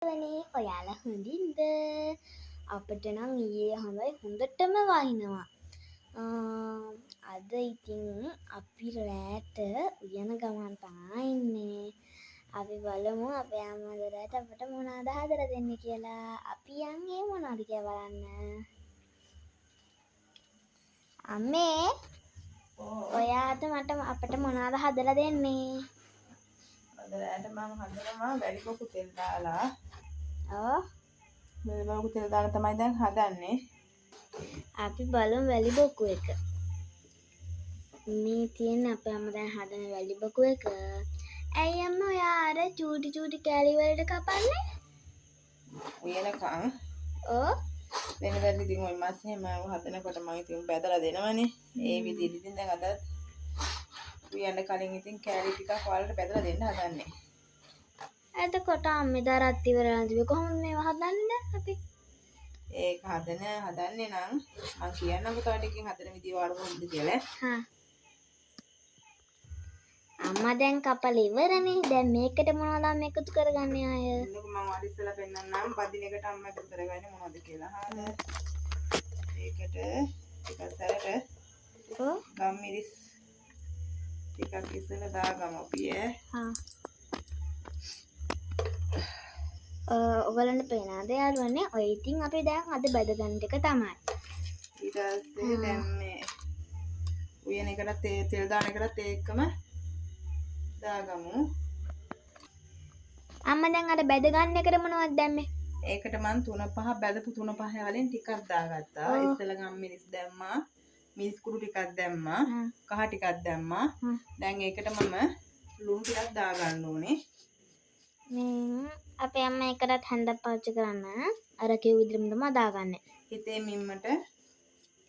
වනේ ඔයාලා හොඳින්ද? අපිට නම් ඊයේ හොඳයි හොඳටම වහිනවා. අද ඉතින් අපි රැට උයන ගමන් තමයි ඉන්නේ. අපි බලමු අපේ අම්මා රැට අපිට මොනවද හදලා දෙන්නේ කියලා. අපි යන්නේ මොනවද කියලා බලන්න. අම්මේ ඔයාට අපිට මොනවද හදලා දෙන්නේ? අද රැට මම හදනවා වැලි බොකු තෙල් දාලා. ඔව්. වැලි බොකු තෙල් දාලා තමයි දැන් හදන්නේ. අපි බලමු වැලි බොකු එක. මේ තියෙන අපේ අම්මා දැන් හදන වැලි බොකු එක. ඇයි අම්මා ඔයා අර චූටි කෑලි වලට කපන්නේ? උයනකම්. ඔව්. වෙනදත් ඉතින් ওই මාස් එහෙම හදනකොට මම ඉතින් බැදලා දෙනවනේ. ඒ විදිහට ඉතින් දැන් අදත් උයන්න කලින් ඉතින් කෑලි ටිකක් ඔයාලට බැදලා දෙන්න හදන්නේ. එතකොට අම්මේ දරත් ඉවරලා තිබ්බේ කොහොමද මේව හදන්නේ අපි? ඒක හදන්නේ නම් මම කියන්නම්කෝ තව ටිකකින් හදන විදිය ඔයාලට කොහොමද කියලා. හා. අම්මා දැන් කපලා ඉවරනේ. දැන් මේකට මොනවද අම්ම එකතු කරගන්නේ ආය? එන්නකො මම ඔයාලට ඉස්සෙල්ලා පෙන්නන්නම් බදින එකට අම්මා එකතු කරගන්නේ මොනවද කියලා. හරිද? ඒකට ටිකක් සැරට ඔව්. ගම්මිරිස් ටිකක් ඉස්සෙල්ලා දාගමු අපි ඈ. හා. ඔයගලන්ට පේනවද යාළුවනේ? ඔය ඉතින් අපි දැන් අද බැද ගන්න ටික තමයි. ඊට පස්සේ දැන් මේ උයන එකට තෙල් දාන එකට ඒකම දාගමු. අම්මා දැන් අර බැද ගන්න එකට මොනවද දැම්මේ? ඒකට මම 3-5 බැදපු 3-5 වලින් ටිකක් දාගත්තා. ඉස්සෙල්ලා ගම් මිරිස් දැම්මා. මිරිස් කුඩු ටිකක් දැම්මා. කහ ටිකක් දැම්මා. දැන් ඒකට මම ලුණු ටිකක් දාගන්න ඕනේ. අපේ අම්මා එකටත් හැන්දක් පාවිච්චි කරන්න. අර කිව් විදිහටම තමයි දාගන්නේ. හිතේ මිම්මට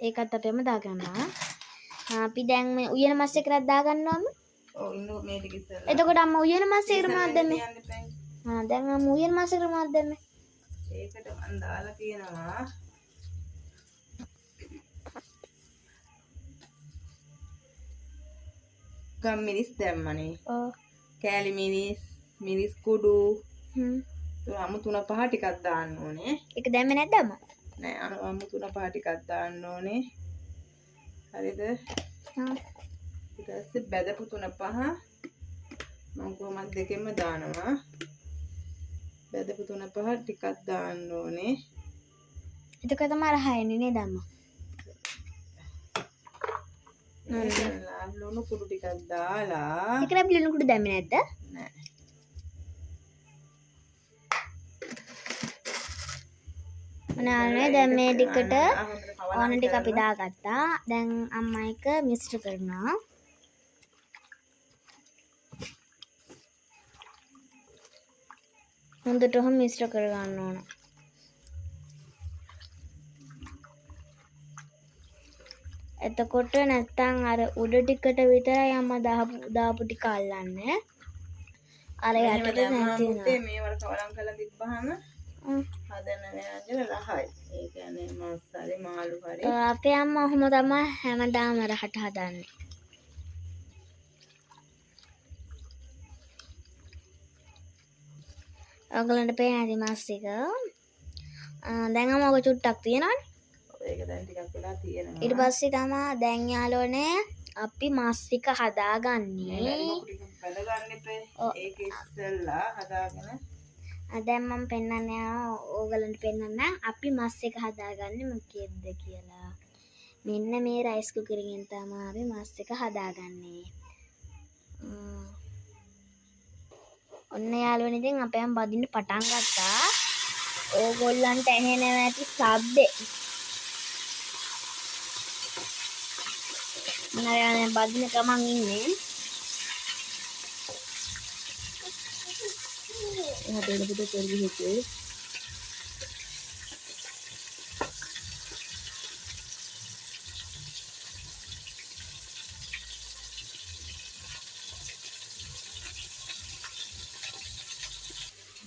ඒකත් අපේම දාගන්නවා. අපි දැන් මේ උයන මස් එකකට දාගන්නවම. ඔව් ඉන්නකො මේ ටික ඉස්සෙල්ලා. එතකොට අම්මා උයන මස් එකට මොනවද දැම්මේ? දැන් අම්මා උයන මස් එකට මොනවද දැම්මේ? ඒකට මම දාලා තියෙනවා ගම් මිරිස් දැම්මනේ. ඔව්. කෑලි මිරිස් කුඩු හ්ම්. අමු 3-5 ටිකක් දාන්න ඕනේ. ඒක දැම්මේ නැද්ද අම්මා? නෑ අමු 3-5 ටිකක් දාන්න ඕනේ. හරිද? හා. ඊට පස්සේ බැදපු 3-5 මම කොහොමද දෙකෙන්ම දානවා. බැදපු 3-5 ටිකක් දාන්න ඕනේ. එතකොට තමයි අර හයන්නේ නේද අම්මා? ලුණු කුඩු ටිකක් දාලා. ඒකට අපි ලුණු කුඩු දැම්මේ නැද්ද? නෑ. මොනවානේ දැන් මේ ටිකට ඕන ටික අපි දාගත්තා. දැන් අම්මා එක මිශ්‍ර කරනවා. හොඳටම මිශ්‍ර කර ගන්න ඕන. එතකොට නැත්තම් අර උඩ ටිකට විතරයි අම්මා දාපු ටික අල්ලන්නේ. අර යටට නැති වෙනවා. මේ වල කවලම් කරලා තිබ්බහම හදන ව්‍යංජන රහයි. ඒ කියන්නේ මස් හරි මාළු හරි. අපේ අම්මා ඔහොම තමයි හැමදාම රහට හදන්නේ. ඔයගලන්ට පේන ඇති මස් එක. දැන් අම්මා ඔක චුට්ටක් තියනවනේ. ඒක දැන් ටිකක් වෙලා තියෙනවා. ඊට පස්සේ තමයි දැන් යාළුවනේ අපි මස් ටික හදාගන්නේ. බැලගන්න එපා. ඒක ඉස්සෙල්ලා හදාගෙන දැන් මම පෙන්නන්නේ ඕගලන්ට පෙන්නන්න අපි මස් එක හදාගන්නේ මොකෙද්ද කියලා. මෙන්න මේ රයිස් කුකරකින් තමයි අපි මස් එක හදාගන්නේ. ඔන්න යාළුවනේ ඉතින් අපේ අම්ම බදින්න පටන් ගත්තා. ඕගොල්ලන්ට ඇහෙනවා ඇති ශබ්දේ. නෑ බදින ගමන් ඉන්නේ. හදේට පුතේ තෙල් ගිහින්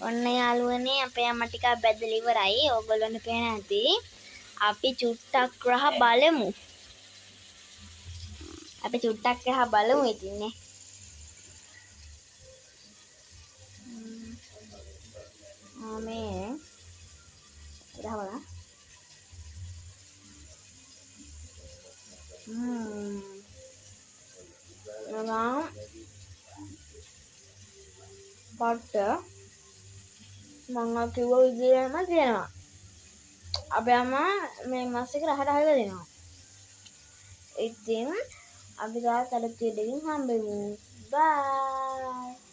ඔන්න යාළුවනේ අපේ අම්මා ටිකක් බැදලා ඉවරයි. ඕගොල්ලන්ට පේන ඇති. අපි චුට්ටක් රහ බලමු. අපි චුට්ටක් රහ බලමු ඉතින් නේ. මේ ඉරහවලා නගා පට්ට මං කිව්ව විදිහටම තියෙනවා. අපේ අම්මා මේ මස් එක රහට හදලා දෙනවා. ඉතින් අපි තාත් අලුත් වීඩියෝ එකකින් හම්බෙමු. බයි.